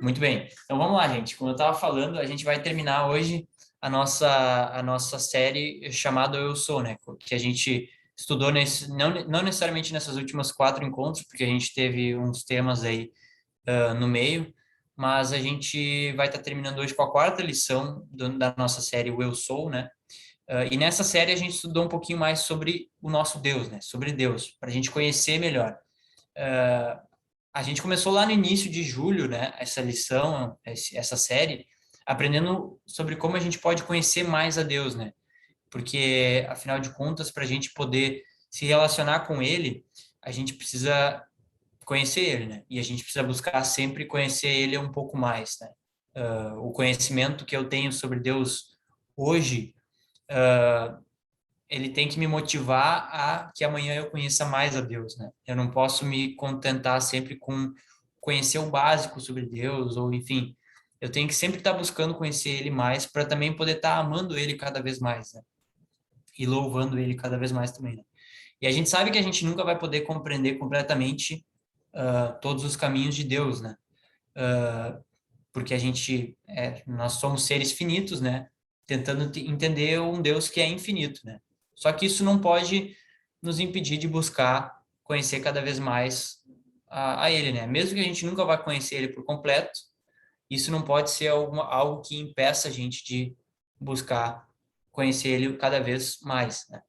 Muito bem. Então vamos lá, gente. Como eu estava falando, a gente vai terminar hoje a nossa série chamada Eu Sou, né? Que a gente estudou não necessariamente nessas últimas 4 encontros, porque a gente teve uns temas aí no meio, mas a gente vai estar terminando hoje com a quarta lição da nossa série O Eu Sou, né? E nessa série a gente estudou um pouquinho mais sobre o nosso Deus, né? Sobre Deus, para a gente conhecer melhor. A gente começou lá no início de julho, né? Essa lição, essa série, aprendendo sobre como a gente pode conhecer mais a Deus, né? Porque, afinal de contas, para a gente poder se relacionar com Ele, a gente precisa conhecer Ele, né? E a gente precisa buscar sempre conhecer Ele um pouco mais, né? O conhecimento que eu tenho sobre Deus hoje, ele tem que me motivar a que amanhã eu conheça mais a Deus, né? Eu não posso me contentar sempre com conhecer o básico sobre Deus, ou enfim, eu tenho que sempre estar buscando conhecer Ele mais para também poder estar amando Ele cada vez mais, né? E louvando Ele cada vez mais também, né? E a gente sabe que a gente nunca vai poder compreender completamente todos os caminhos de Deus, né? Porque nós somos seres finitos, né? Tentando entender um Deus que é infinito, né? Só que isso não pode nos impedir de buscar conhecer cada vez mais a Ele, né? Mesmo que a gente nunca vá conhecer Ele por completo, isso não pode ser algo que impeça a gente de buscar conhecer Ele cada vez mais, né?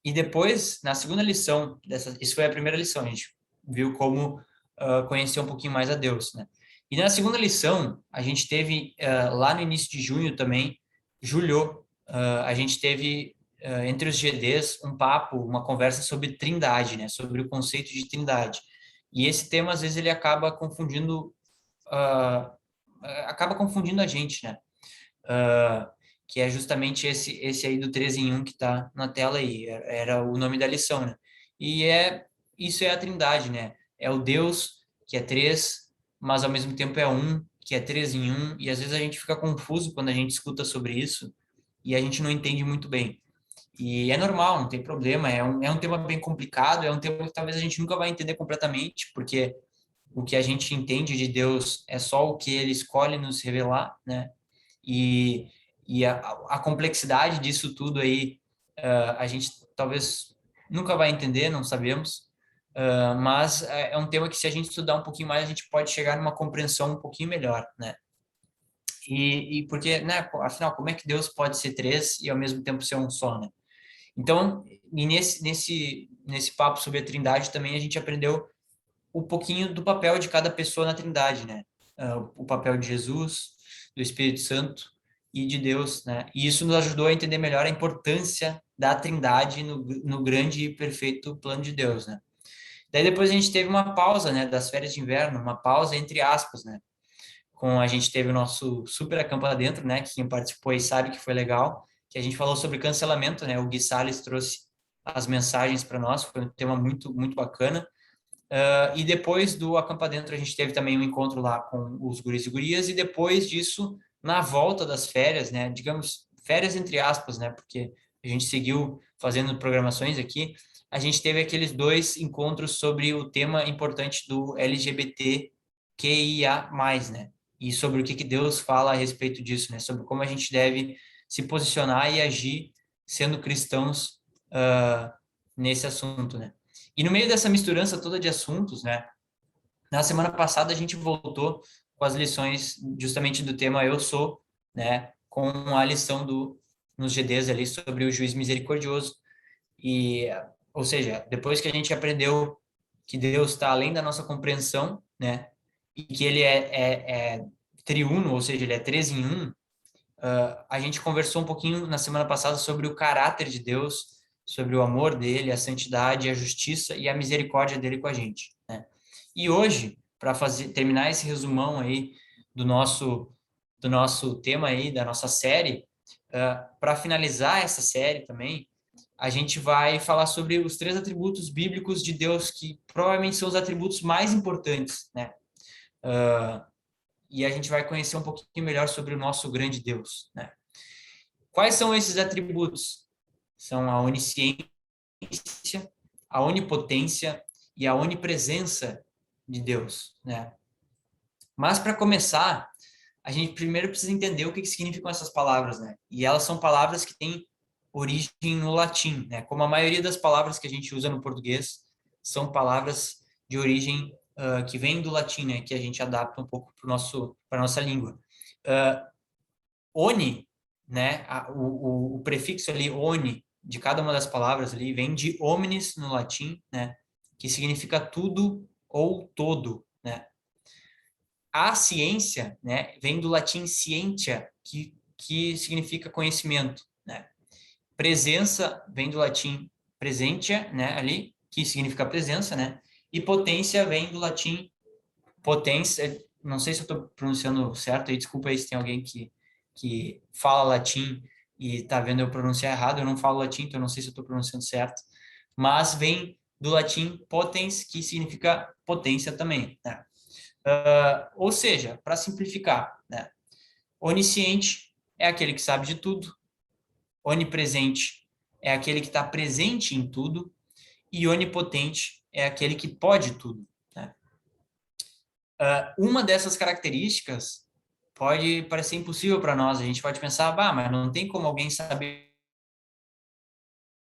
E depois, na segunda lição, isso foi a primeira lição, a gente viu como conhecer um pouquinho mais a Deus, né? E na segunda lição, a gente teve, lá no início de junho também, julho, a gente teve, entre os GDs, um papo, uma conversa sobre trindade, né? Sobre o conceito de trindade. E esse tema, às vezes, ele ah, acaba confundindo a gente, né? uh, que é justamente esse aí do 3 em um que está na tela aí, era o nome da lição, né? E isso é a Trindade, né? É o Deus que é três, mas ao mesmo tempo é um, que é 3 em um, e às vezes a gente fica confuso quando a gente escuta sobre isso e a gente não entende muito bem. E é normal, não tem problema, é um tema bem complicado, é um tema que talvez a gente nunca vai entender completamente, porque o que a gente entende de Deus é só o que ele escolhe nos revelar, né? E, e a complexidade disso tudo aí, a gente talvez nunca vai entender, não sabemos, mas é um tema que se a gente estudar um pouquinho mais, a gente pode chegar numa compreensão um pouquinho melhor, né? E porque, né, afinal, como é que Deus pode ser três e ao mesmo tempo ser um só, né? Então, e nesse papo sobre a Trindade também a gente aprendeu um pouquinho do papel de cada pessoa na Trindade, né? O papel de Jesus, do Espírito Santo e de Deus, né? E isso nos ajudou a entender melhor a importância da Trindade no grande e perfeito plano de Deus, né? Daí depois a gente teve uma pausa, né, das férias de inverno, uma pausa entre aspas, né? Com a gente teve o nosso super acampa lá dentro, né? Que quem participou aí sabe que foi legal, que a gente falou sobre cancelamento, né? O Gui Salles trouxe as mensagens para nós, foi um tema muito, muito bacana. E depois do Acampa Dentro, a gente teve também um encontro lá com os guris e gurias, e depois disso, na volta das férias, né, digamos, férias entre aspas, né, porque a gente seguiu fazendo programações aqui, a gente teve aqueles 2 encontros sobre o tema importante do LGBTQIA+, né, e sobre o que Deus fala a respeito disso, né, sobre como a gente deve se posicionar e agir sendo cristãos nesse assunto, né. E no meio dessa misturança toda de assuntos, né? Na semana passada a gente voltou com as lições justamente do tema Eu Sou, né? Com a lição nos GDs ali sobre o juiz misericordioso. E, ou seja, depois que a gente aprendeu que Deus está além da nossa compreensão, né? E que ele é triuno, ou seja, ele é 3 em 1, a gente conversou um pouquinho na semana passada sobre o caráter de Deus, sobre o amor dele, a santidade, a justiça e a misericórdia dele com a gente, né? E hoje, para terminar esse resumão aí do nosso tema aí, da nossa série, para finalizar essa série também, a gente vai falar sobre os 3 atributos bíblicos de Deus que provavelmente são os atributos mais importantes, né? E a gente vai conhecer um pouquinho melhor sobre o nosso grande Deus, né? Quais são esses atributos? São a onisciência, a onipotência e a onipresença de Deus, né? Mas para começar, a gente primeiro precisa entender o que significam essas palavras, né? E elas são palavras que têm origem no latim, né? Como a maioria das palavras que a gente usa no português são palavras de origem que vem do latim, né? Que a gente adapta um pouco para nossa língua. Oni, né? O prefixo ali oni de cada uma das palavras ali vem de omnis no latim, né? Que significa tudo ou todo, né? A ciência, né, vem do latim scientia, que significa conhecimento, né? Presença vem do latim presentia, né, ali, que significa presença, né? E potência vem do latim potência, não sei se eu estou pronunciando certo, aí desculpa aí se tem alguém que fala latim e está vendo eu pronunciar errado, eu não falo latim, então eu não sei se eu estou pronunciando certo, mas vem do latim potens, que significa potência também, né? Ou seja, para simplificar, né? Onisciente é aquele que sabe de tudo, onipresente é aquele que está presente em tudo, e onipotente é aquele que pode tudo, né? Uma dessas características pode parecer impossível para nós, a gente pode pensar, bah, mas não tem como alguém saber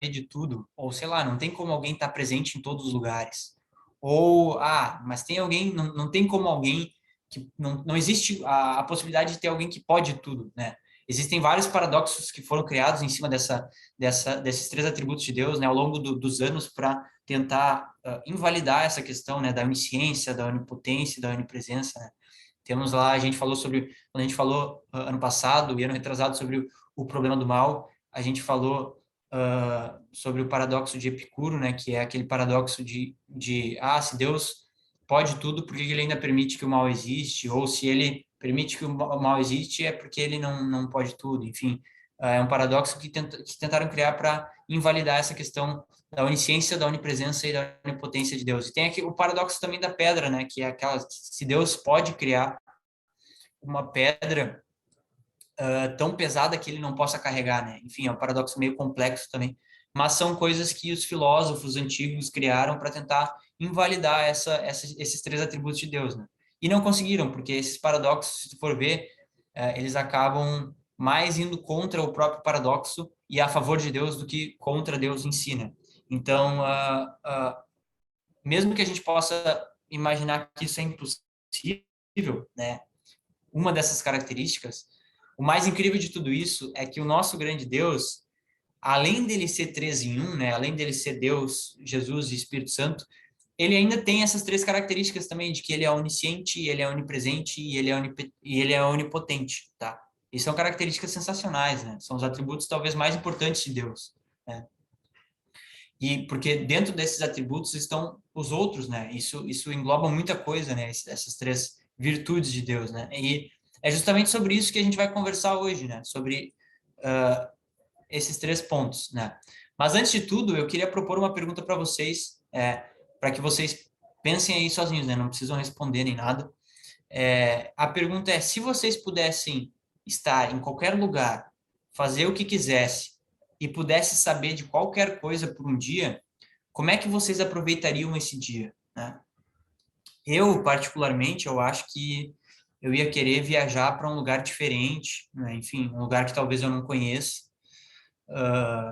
de tudo, ou sei lá, não tem como alguém estar presente em todos os lugares. Ou, mas tem alguém, não tem como alguém que não existe a possibilidade de ter alguém que pode tudo, né? Existem vários paradoxos que foram criados em cima desses três atributos de Deus, né, ao longo dos anos para tentar invalidar essa questão, né, da onisciência, da onipotência, da onipresença, né? Temos lá, a gente falou sobre, quando a gente falou ano passado e ano retrasado sobre o problema do mal, a gente falou sobre o paradoxo de Epicuro, né, que é aquele paradoxo se Deus pode tudo, por que ele ainda permite que o mal existe? Ou se ele permite que o mal existe, é porque ele não pode tudo. Enfim, é um paradoxo que tentaram criar para invalidar essa questão da onisciência, da onipresença e da onipotência de Deus. E tem aqui o paradoxo também da pedra, né, que é aquela, se Deus pode criar uma pedra tão pesada que ele não possa carregar, né? Enfim, é um paradoxo meio complexo também, mas são coisas que os filósofos antigos criaram para tentar invalidar esses três atributos de Deus, né? E não conseguiram, porque esses paradoxos, se tu for ver, eles acabam mais indo contra o próprio paradoxo e a favor de Deus do que contra Deus em si, né? Então, mesmo que a gente possa imaginar que isso é impossível, né? Uma dessas características, o mais incrível de tudo isso é que o nosso grande Deus, além dele ser três em um, né, além dele ser Deus, Jesus e Espírito Santo, ele ainda tem essas três características também, de que ele é onisciente, ele é onipresente e ele é onipotente, tá? E são características sensacionais, né? São os atributos talvez mais importantes de Deus, né? E porque dentro desses atributos estão os outros, né? Isso engloba muita coisa, né? Essas três virtudes de Deus, né? E é justamente sobre isso que a gente vai conversar hoje, né? Sobre esses três pontos, né? Mas antes de tudo, eu queria propor uma pergunta para vocês, para que vocês pensem aí sozinhos, né? Não precisam responder nem nada. A pergunta é: se vocês pudessem estar em qualquer lugar, fazer o que quisesse e pudesse saber de qualquer coisa por um dia, como é que vocês aproveitariam esse dia, né? Eu, particularmente, eu acho que eu ia querer viajar para um lugar diferente, né? Enfim, um lugar que talvez eu não conheça,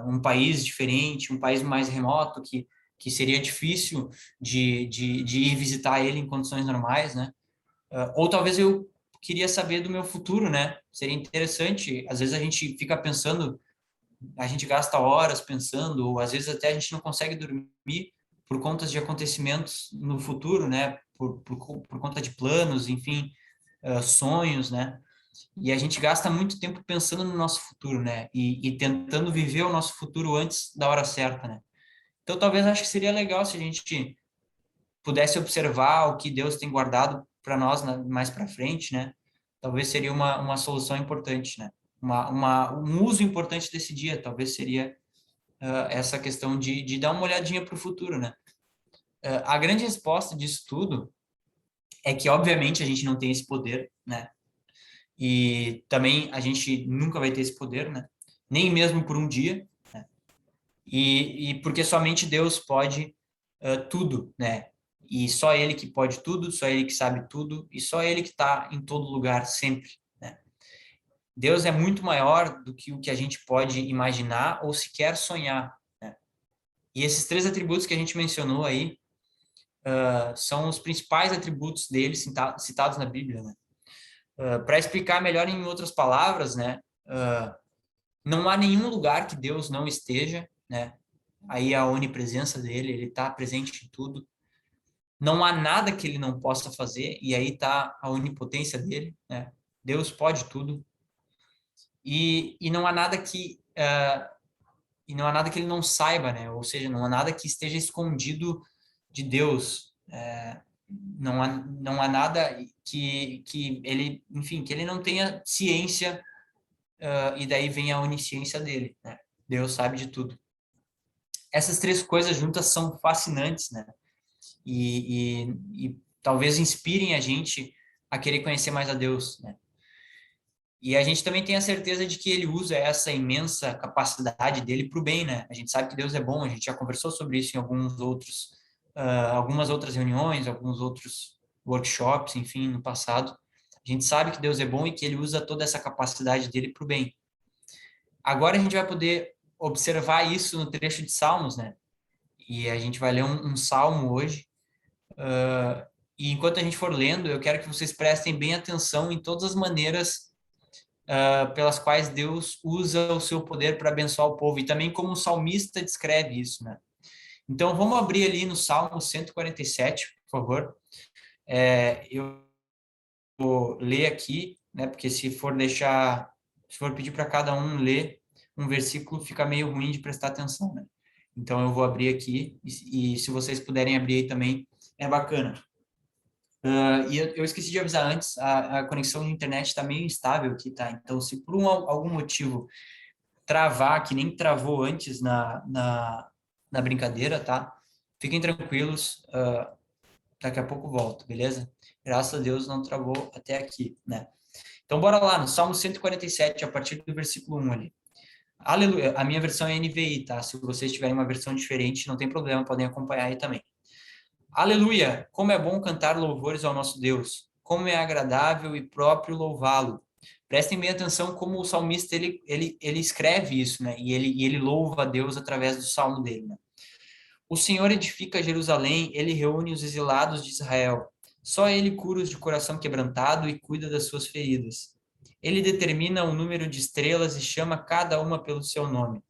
um país diferente, um país mais remoto, que seria difícil de ir visitar ele em condições normais, né? Ou talvez eu queria saber do meu futuro, né? Seria interessante. Às vezes a gente fica pensando, a gente gasta horas pensando, ou às vezes até a gente não consegue dormir por conta de acontecimentos no futuro, né? Por conta de planos, enfim, sonhos, né? E a gente gasta muito tempo pensando no nosso futuro, né? E tentando viver o nosso futuro antes da hora certa, né? Então, talvez acho que seria legal se a gente pudesse observar o que Deus tem guardado para nós mais para frente, né? Talvez seria uma solução importante, né? Um uso importante desse dia, talvez seria essa questão de dar uma olhadinha para o futuro, né? A grande resposta disso tudo é que, obviamente, a gente não tem esse poder, né? E também a gente nunca vai ter esse poder, né? Nem mesmo por um dia, né? E porque somente Deus pode tudo, né? e só Ele que pode tudo, só Ele que sabe tudo, e só Ele que está em todo lugar sempre, né? Deus é muito maior do que o que a gente pode imaginar ou sequer sonhar, né? E esses três atributos que a gente mencionou aí são os principais atributos dele citados na Bíblia, né? Para explicar melhor em outras palavras, né? Não há nenhum lugar que Deus não esteja, né? Aí a onipresença dele, ele está presente em tudo. Não há nada que ele não possa fazer, e aí está a onipotência dele, né? Deus pode tudo. E não há nada que ele não saiba, né? Ou seja, não há nada que esteja escondido de Deus. Não há nada que ele, enfim, que ele não tenha ciência, e daí vem a onisciência dele, né? Deus sabe de tudo. Essas três coisas juntas são fascinantes, né? E talvez inspirem a gente a querer conhecer mais a Deus, né? E a gente também tem a certeza de que ele usa essa imensa capacidade dele para o bem, né? A gente sabe que Deus é bom, a gente já conversou sobre isso em algumas outras reuniões, alguns outros workshops, enfim, no passado. A gente sabe que Deus é bom e que ele usa toda essa capacidade dele para o bem. Agora a gente vai poder observar isso no trecho de Salmos, né? E a gente vai ler um salmo hoje. E enquanto a gente for lendo, eu quero que vocês prestem bem atenção em todas as maneiras pelas quais Deus usa o seu poder para abençoar o povo, e também como o salmista descreve isso, né? Então, vamos abrir ali no Salmo 147, por favor. Eu vou ler aqui, né? Porque se for pedir para cada um ler um versículo, fica meio ruim de prestar atenção, né? Então, eu vou abrir aqui, e se vocês puderem abrir aí também, é bacana. E eu esqueci de avisar antes, a conexão de internet está meio instável aqui, tá? Então, se por algum motivo travar, que nem travou antes na brincadeira, tá? Fiquem tranquilos, daqui a pouco volto, beleza? Graças a Deus não travou até aqui, né? Então, bora lá, no Salmo 147, a partir do versículo 1 ali. Aleluia, a minha versão é NVI, tá? Se vocês tiverem uma versão diferente, não tem problema, podem acompanhar aí também. Aleluia! Como é bom cantar louvores ao nosso Deus. Como é agradável e próprio louvá-lo. Prestem bem atenção como o salmista ele escreve isso, né? E ele louva a Deus através do salmo dele, né? O Senhor edifica Jerusalém, ele reúne os exilados de Israel. Só ele cura os de coração quebrantado e cuida das suas feridas. Ele determina o número de estrelas e chama cada uma pelo seu nome.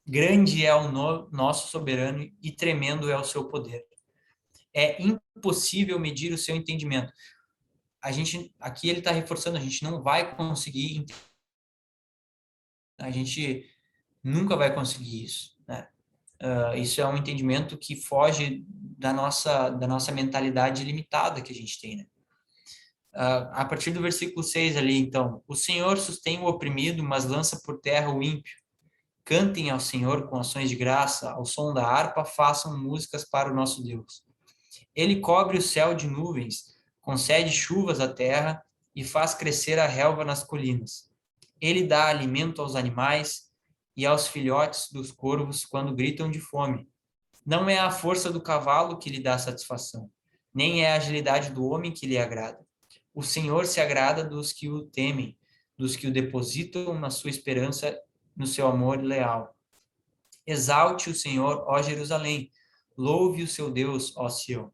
Grande é o nosso soberano e tremendo é o seu poder. É impossível medir o seu entendimento. Aqui ele está reforçando, a gente não vai conseguir, a gente nunca vai conseguir isso, né? Isso é um entendimento que foge da nossa mentalidade limitada que a gente tem, né? A partir do versículo 6 ali, então, o Senhor sustém o oprimido, mas lança por terra o ímpio. Cantem ao Senhor com ações de graça, ao som da harpa, façam músicas para o nosso Deus. Ele cobre o céu de nuvens, concede chuvas à terra e faz crescer a relva nas colinas. Ele dá alimento aos animais e aos filhotes dos corvos quando gritam de fome. Não é a força do cavalo que lhe dá satisfação, nem é a agilidade do homem que lhe agrada. O Senhor se agrada dos que o temem, dos que o depositam na sua esperança, no seu amor leal. Exalte o Senhor, ó Jerusalém, louve o seu Deus, ó Sião,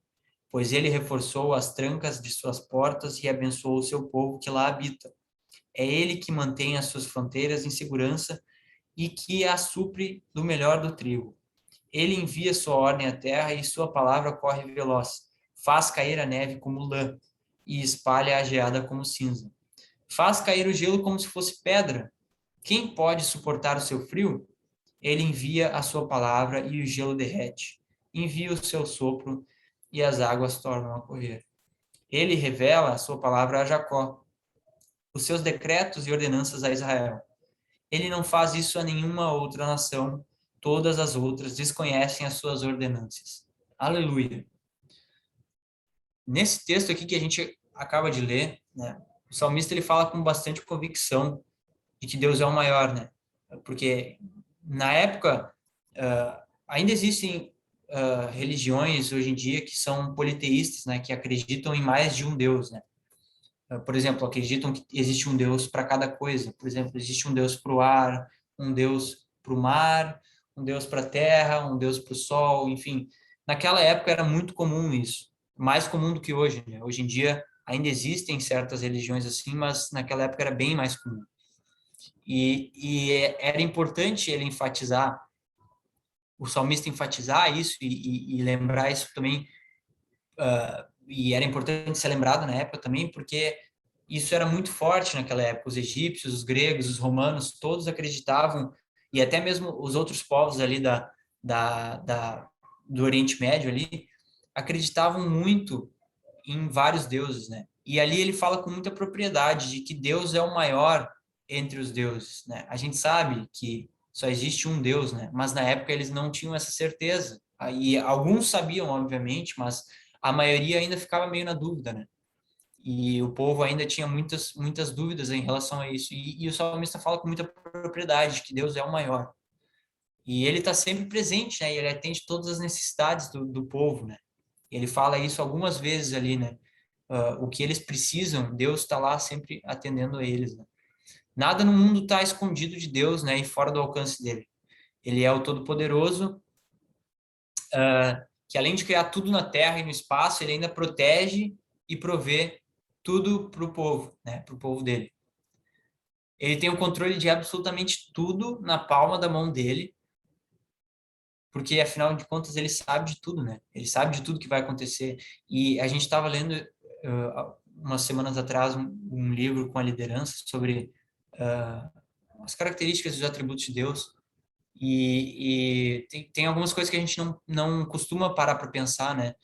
pois ele reforçou as trancas de suas portas e abençoou o seu povo que lá habita. É ele que mantém as suas fronteiras em segurança e que as supre do melhor do trigo. Ele envia sua ordem à terra e sua palavra corre veloz. Faz cair a neve como lã e espalha a geada como cinza. Faz cair o gelo como se fosse pedra. Quem pode suportar o seu frio? Ele envia a sua palavra e o gelo derrete. Envia o seu sopro e as águas tornam a correr. Ele revela a sua palavra a Jacó, os seus decretos e ordenanças a Israel. Ele não faz isso a nenhuma outra nação, todas as outras desconhecem as suas ordenanças. Aleluia. Nesse texto aqui que a gente acaba de ler, né, o salmista ele fala com bastante convicção de que Deus é o maior, né? Porque na época ainda existem religiões hoje em dia que são politeístas, né, que acreditam em mais de um Deus, né? Por exemplo, acreditam que existe um Deus para cada coisa. Por exemplo, existe um Deus para o ar, um Deus para o mar, um Deus para a terra, um Deus para o sol, enfim. Naquela época era muito comum isso, mais comum do que hoje, né? Hoje em dia ainda existem certas religiões assim, mas naquela época era bem mais comum. E era importante ele enfatizar, o salmista enfatizar isso e lembrar isso também, e era importante ser lembrado na época também, porque isso era muito forte naquela época. Os egípcios, os gregos, os romanos, todos acreditavam, e até mesmo os outros povos ali da, da, do Oriente Médio ali, acreditavam muito em vários deuses, né? E ali ele fala com muita propriedade de que Deus é o maior entre os deuses, né? A gente sabe que só existe um Deus, né? Mas na época eles não tinham essa certeza. Aí alguns sabiam, obviamente, mas a maioria ainda ficava meio na dúvida, né? E o povo ainda tinha muitas dúvidas em relação a isso. E o salmista fala com muita propriedade que Deus é o maior. E ele está sempre presente, né? E ele atende todas as necessidades do povo, né? Ele fala isso algumas vezes ali, né? O que eles precisam, Deus está lá sempre atendendo a eles, né? Nada no mundo está escondido de Deus, né? E fora do alcance dele. Ele é o Todo-Poderoso, que além de criar tudo na terra e no espaço, ele ainda protege e provê tudo para o povo, né? Para o povo dele. Ele tem o controle de absolutamente tudo na palma da mão dele, porque afinal de contas ele sabe de tudo, né? Ele sabe de tudo que vai acontecer. E a gente estava lendo umas semanas atrás um livro com a liderança sobre as características dos atributos de Deus. E tem algumas coisas que a gente não costuma parar para pensar, né?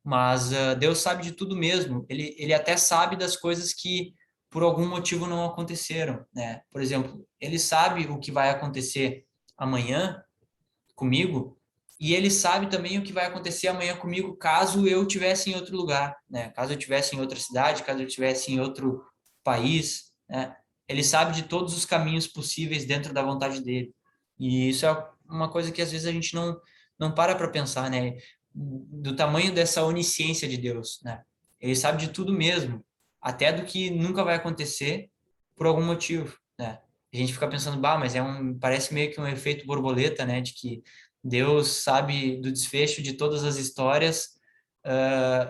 Mas Deus sabe de tudo mesmo. Ele até sabe das coisas que por algum motivo não aconteceram, né? Por exemplo, ele sabe o que vai acontecer amanhã comigo e ele sabe também o que vai acontecer amanhã comigo caso eu tivesse em outro lugar, né? Caso eu tivesse em outra cidade, caso eu tivesse em outro país, né? Ele sabe de todos os caminhos possíveis dentro da vontade dele. E isso é uma coisa que às vezes a gente não para pensar, né? Do tamanho dessa onisciência de Deus, né? Ele sabe de tudo mesmo, até do que nunca vai acontecer por algum motivo, né? A gente fica pensando, bah, mas parece meio que um efeito borboleta, né? De que Deus sabe do desfecho de todas as histórias,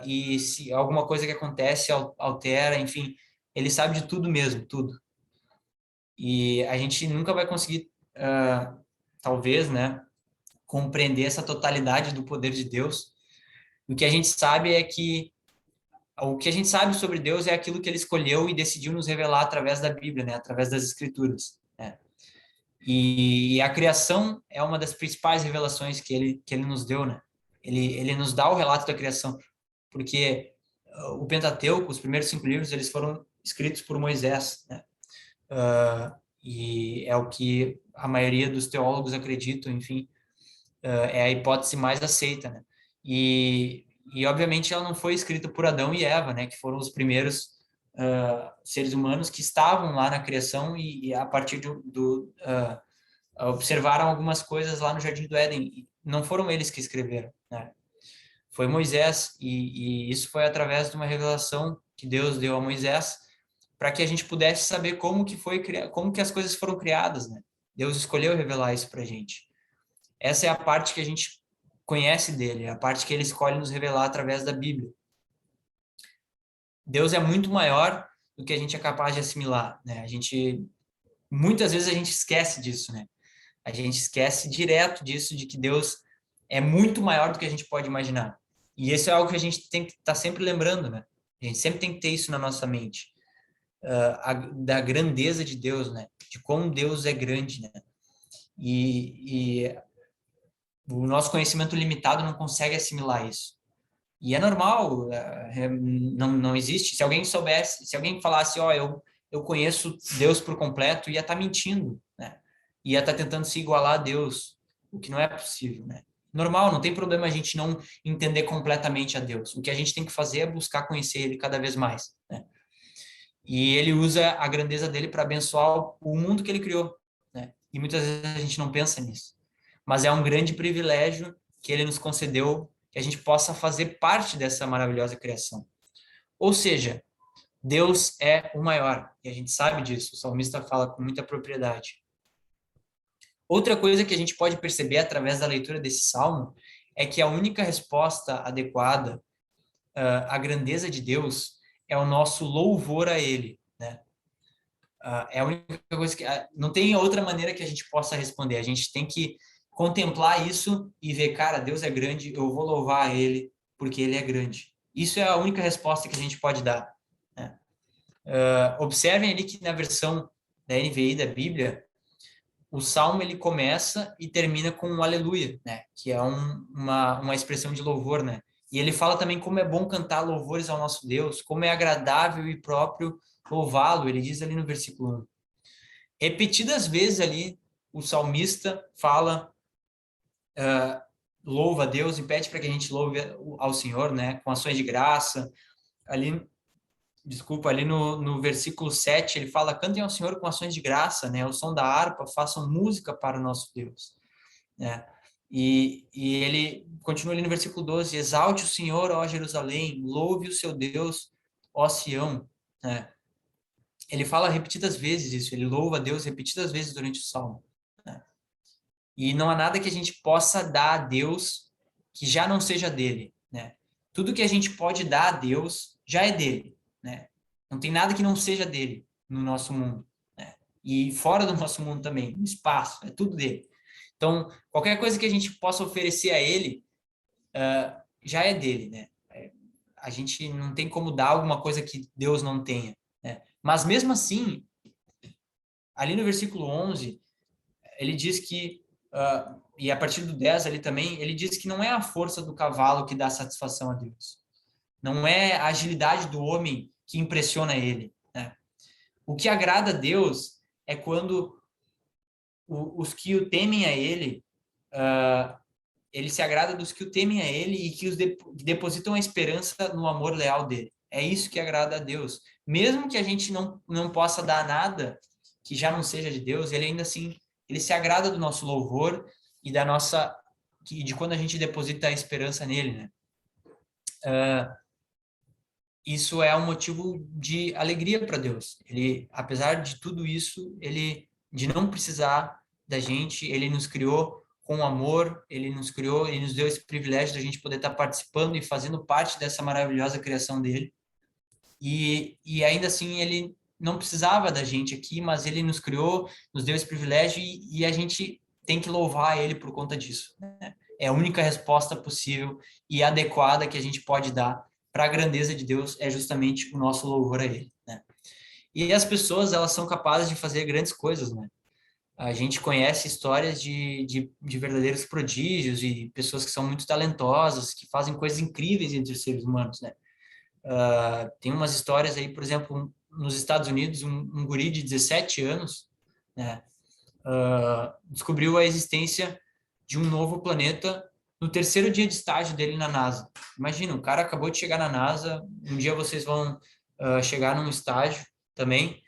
e se alguma coisa que acontece altera, enfim, ele sabe de tudo mesmo, tudo. E a gente nunca vai conseguir, talvez, né, compreender essa totalidade do poder de Deus. O que a gente sabe é que o que a gente sabe sobre Deus é aquilo que ele escolheu e decidiu nos revelar através da Bíblia, né, através das Escrituras, né? E a criação é uma das principais revelações que ele nos deu, né? Ele nos dá o relato da criação, porque o Pentateuco, os primeiros 5 livros, eles foram escritos por Moisés, né? E é o que a maioria dos teólogos acreditam, enfim, é a hipótese mais aceita, né? E obviamente ela não foi escrita por Adão e Eva, né? Que foram os primeiros seres humanos que estavam lá na criação e a partir observaram algumas coisas lá no Jardim do Éden. E não foram eles que escreveram, né? Foi Moisés e isso foi através de uma revelação que Deus deu a Moisés para que a gente pudesse saber como que as coisas foram criadas, né? Deus escolheu revelar isso para a gente. Essa é a parte que a gente conhece dele, é a parte que ele escolhe nos revelar através da Bíblia. Deus é muito maior do que a gente é capaz de assimilar, né? Muitas vezes a gente esquece disso, né? A gente esquece direto disso, de que Deus é muito maior do que a gente pode imaginar. E isso é algo que a gente tem que estar sempre lembrando, né? A gente sempre tem que ter isso na nossa mente, da grandeza de Deus, né? De como Deus é grande, né? E o nosso conhecimento limitado não consegue assimilar isso. E é normal, não existe. Se alguém soubesse, se alguém falasse, ó, eu conheço Deus por completo, ia estar mentindo, né? Ia estar tentando se igualar a Deus, o que não é possível, né? Normal, não tem problema a gente não entender completamente a Deus. O que a gente tem que fazer é buscar conhecer Ele cada vez mais, né? E Ele usa a grandeza dele para abençoar o mundo que Ele criou, né? E muitas vezes a gente não pensa nisso. Mas é um grande privilégio que ele nos concedeu, que a gente possa fazer parte dessa maravilhosa criação. Ou seja, Deus é o maior, e a gente sabe disso, o salmista fala com muita propriedade. Outra coisa que a gente pode perceber através da leitura desse salmo é que a única resposta adequada à grandeza de Deus é o nosso louvor a Ele, né? É a única coisa que não tem outra maneira que a gente possa responder. A gente tem que contemplar isso e ver, cara, Deus é grande, eu vou louvar Ele porque Ele é grande. Isso é a única resposta que a gente pode dar, né? Observem ali que na versão da NVI da Bíblia, o salmo ele começa e termina com um aleluia, né? Que é uma expressão de louvor, né? E ele fala também como é bom cantar louvores ao nosso Deus, como é agradável e próprio louvá-lo. Ele diz ali no versículo 1. Repetidas vezes ali, o salmista fala, louva a Deus e pede para que a gente louve ao Senhor, né? Com ações de graça. Ali ali no versículo 7, ele fala, cantem ao Senhor com ações de graça, né? O som da harpa, façam música para o nosso Deus, né? E ele continua ali no versículo 12, exalte o Senhor, ó Jerusalém, louve o seu Deus, ó Sião, né? Ele fala repetidas vezes isso, ele louva a Deus repetidas vezes durante o salmo, né? E não há nada que a gente possa dar a Deus que já não seja dele, né? Tudo que a gente pode dar a Deus já é dele, né? Não tem nada que não seja dele no nosso mundo, né? E fora do nosso mundo também, no espaço, é tudo dele. Então, qualquer coisa que a gente possa oferecer a ele, já é dele, né? A gente não tem como dar alguma coisa que Deus não tenha, né? Mas mesmo assim, ali no versículo 11, ele diz que, e a partir do 10 ali também, ele diz que não é a força do cavalo que dá satisfação a Deus. Não é a agilidade do homem que impressiona ele, né? O que agrada a Deus é quando os que o temem a ele, ele se agrada dos que o temem a ele e que os depositam a esperança no amor leal dele. É isso que agrada a Deus. Mesmo que a gente não possa dar nada que já não seja de Deus, ele ainda assim, ele se agrada do nosso louvor e da nossa, de quando a gente deposita a esperança nele, né? Isso é um motivo de alegria para Deus. Ele, apesar de tudo isso, ele de não precisar da gente, ele nos criou com amor, ele nos criou, ele nos deu esse privilégio da gente poder estar participando e fazendo parte dessa maravilhosa criação dele. E ainda assim ele não precisava da gente aqui, mas ele nos criou, nos deu esse privilégio e a gente tem que louvar ele por conta disso, né? É a única resposta possível e adequada que a gente pode dar para a grandeza de Deus é justamente o nosso louvor a ele, né? E as pessoas, elas são capazes de fazer grandes coisas, né? A gente conhece histórias de verdadeiros prodígios e pessoas que são muito talentosas, que fazem coisas incríveis entre os seres humanos, né? Tem umas histórias aí, por exemplo, nos Estados Unidos, um guri de 17 anos, né, descobriu a existência de um novo planeta no terceiro dia de estágio dele na NASA. Imagina, o cara acabou de chegar na NASA, um dia vocês vão chegar num estágio também,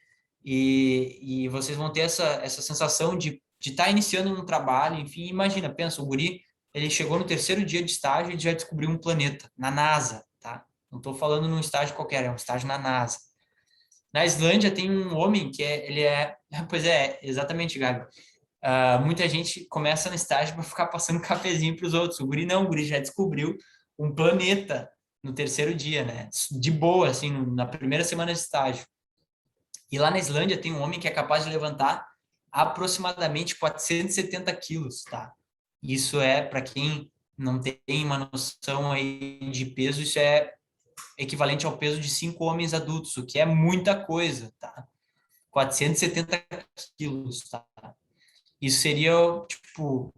e vocês vão ter essa sensação de estar iniciando um trabalho, enfim, imagina, pensa, o guri, ele chegou no terceiro dia de estágio e já descobriu um planeta, na NASA, tá? Não estou falando num estágio qualquer, é um estágio na NASA. Na Islândia tem um homem que ele é, pois é, exatamente, Gabi. Muita gente começa no estágio para ficar passando cafezinho para os outros. O guri não, o guri já descobriu um planeta no terceiro dia, né? De boa, assim, na primeira semana de estágio. E lá na Islândia tem um homem que é capaz de levantar aproximadamente 470 quilos, tá? Isso é, para quem não tem uma noção aí de peso, isso é equivalente ao peso de 5 homens adultos, o que é muita coisa, tá? 470 quilos, tá? Isso seria, tipo,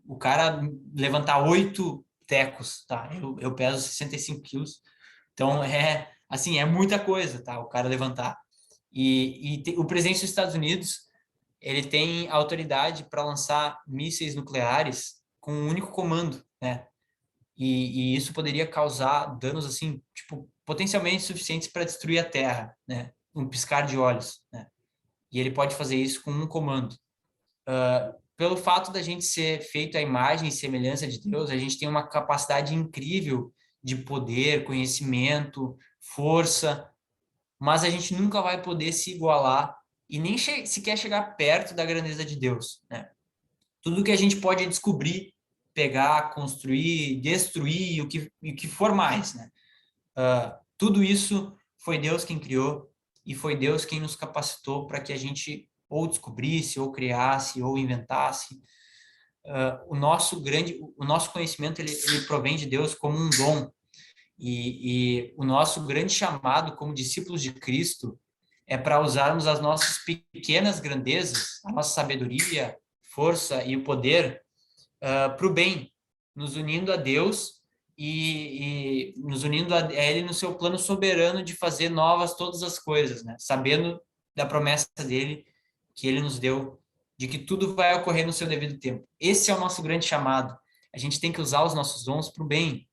o cara levantar 8 tecos, tá? Eu peso 65 quilos, então assim, é muita coisa, tá? O cara levantar. O presidente dos Estados Unidos, ele tem autoridade para lançar mísseis nucleares com um único comando, né? E isso poderia causar danos assim, tipo, potencialmente suficientes para destruir a Terra, né? Um piscar de olhos, né? E ele pode fazer isso com um comando. pelo fato da gente ser feito à imagem e semelhança de Deus, a gente tem uma capacidade incrível de poder, conhecimento, força, mas a gente nunca vai poder se igualar e nem sequer chegar perto da grandeza de Deus, né? Tudo que a gente pode descobrir, pegar, construir, destruir, o que for mais, né? Tudo isso foi Deus quem criou e foi Deus quem nos capacitou para que a gente ou descobrisse, ou criasse, ou inventasse. O nosso conhecimento ele provém de Deus como um dom e o nosso grande chamado como discípulos de Cristo é para usarmos as nossas pequenas grandezas, a nossa sabedoria, força e o poder para o bem, nos unindo a Deus e nos unindo a Ele no seu plano soberano de fazer novas todas as coisas, né? Sabendo da promessa dele que Ele nos deu, de que tudo vai ocorrer no seu devido tempo. Esse é o nosso grande chamado. A gente tem que usar os nossos dons para o bem.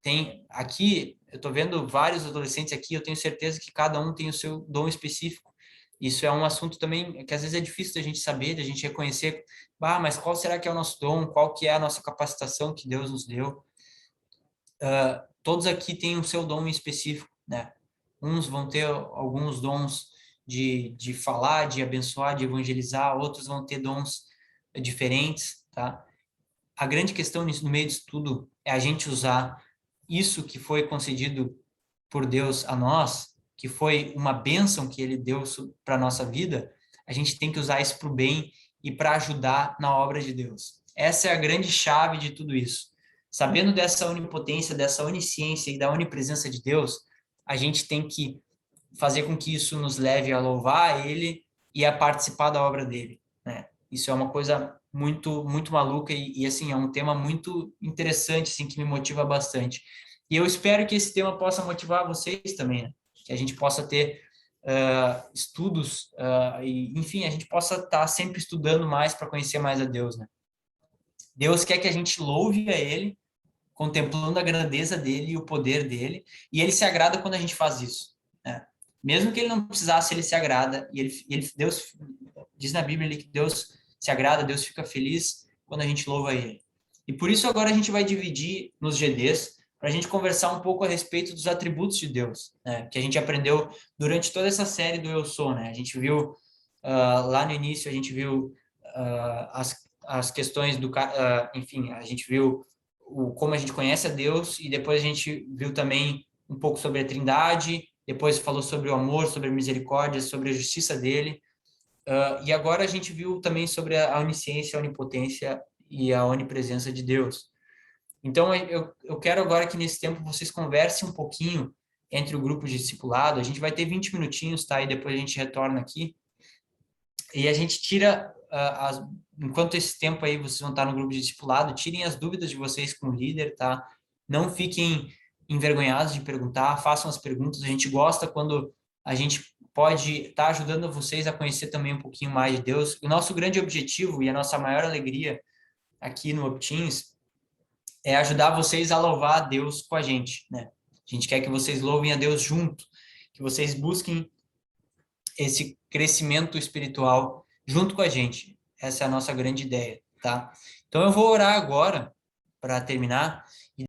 Tem aqui, eu estou vendo vários adolescentes aqui, eu tenho certeza que cada um tem o seu dom específico. Isso é um assunto também que às vezes é difícil da gente saber, da gente reconhecer, mas qual será que é o nosso dom, qual que é a nossa capacitação que Deus nos deu. Todos aqui têm o seu dom específico, né? Uns vão ter alguns dons de falar, de abençoar, de evangelizar, outros vão ter dons diferentes, tá? A grande questão nisso, no meio disso tudo é a gente usar isso que foi concedido por Deus a nós, que foi uma bênção que Ele deu para a nossa vida, a gente tem que usar isso para o bem e para ajudar na obra de Deus. Essa é a grande chave de tudo isso. Sabendo dessa onipotência, dessa onisciência e da onipresença de Deus, a gente tem que fazer com que isso nos leve a louvar Ele e a participar da obra dele, né? Isso é uma coisa muito maluca e assim, é um tema muito interessante, assim, que me motiva bastante. E eu espero que esse tema possa motivar vocês também, né? Que a gente possa ter estudos, e, enfim, a gente possa estar sempre estudando mais para conhecer mais a Deus, né? Deus quer que a gente louve a Ele, contemplando a grandeza dele e o poder dele, e Ele se agrada quando a gente faz isso, né? Mesmo que Ele não precisasse, Ele se agrada, e Deus diz na Bíblia que Deus se agrada, Deus fica feliz quando a gente louva Ele. E por isso agora a gente vai dividir nos GDs, para a gente conversar um pouco a respeito dos atributos de Deus, né? Que a gente aprendeu durante toda essa série do Eu Sou, né? A gente viu lá no início, a gente viu as questões enfim, a gente viu como a gente conhece a Deus e depois a gente viu também um pouco sobre a Trindade, depois falou sobre o amor, sobre a misericórdia, sobre a justiça dele, e agora a gente viu também sobre a onisciência, a onipotência e a onipresença de Deus. Então, eu quero agora que nesse tempo vocês conversem um pouquinho entre o grupo de discipulado. A gente vai ter 20 minutinhos, tá? E depois a gente retorna aqui. E a gente tira, enquanto esse tempo aí vocês vão estar no grupo de discipulado, tirem as dúvidas de vocês com o líder, tá? Não fiquem envergonhados de perguntar, façam as perguntas. A gente gosta quando a gente pode estar ajudando vocês a conhecer também um pouquinho mais de Deus. O nosso grande objetivo e a nossa maior alegria aqui no Optins é ajudar vocês a louvar a Deus com a gente, né? A gente quer que vocês louvem a Deus junto, que vocês busquem esse crescimento espiritual junto com a gente. Essa é a nossa grande ideia, tá? Então eu vou orar agora para terminar